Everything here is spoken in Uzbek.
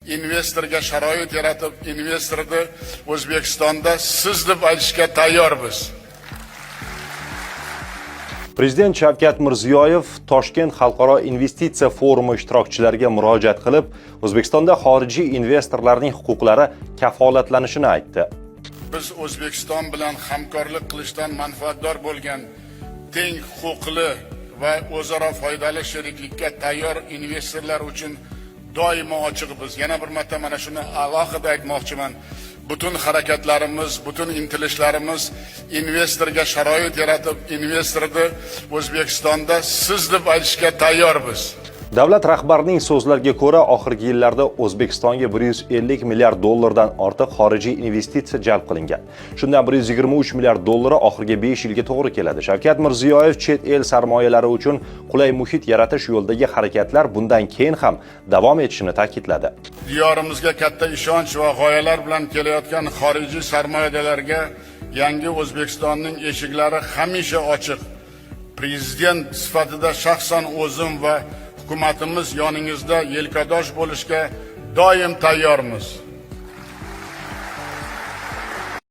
investorga sharoit yaratib, investorni O'zbekistonda siz deb aytishga tayyormiz. Prezident Shavkat Mirziyoyev Toshkent xalqaro investitsiya forumi ishtirokchilariga murojaat qilib, O'zbekistonda xorijiy investorlarning huquqlari kafolatlanishini aytdi. Biz O'zbekiston bilan hamkorlik qilishdan manfaatdor bo'lgan teng huquqli va o'zaro foydali sheriklikka tayyor investorlar uchun doimo ochiqmiz. Yana bir marta mana shuni alohida aytmoqchiman. Butun harakatlarimiz, butun intilishlarimiz investorga sharoit yaratib, investorni O'zbekistonda siz deb aytishga tayyormiz. Davlat rahbarining so'zlariga ko'ra, oxirgi yillarda O'zbekistonga 150 milliard dollardan ortiq xorijiy investitsiya jalb qilingan. Shundan 123 milliard dollari oxirgi 5 yilga to'g'ri keladi. Shavkat Mirziyoyev chet el sarmoyalari uchun qulay muhit yaratish yo'lidagi harakatlar bundan keyin ham davom etishini ta'kidladi. Diyorimizga katta ishonch va g'oyalar bilan kelayotgan xorijiy sarmoyalarga yangi O'zbekistonning eshiklari hamisha ochiq. Prezident sifatida shaxsan o'zim va hukumatimiz yoningizda yelkadosh bo'lishga doim tayyormiz.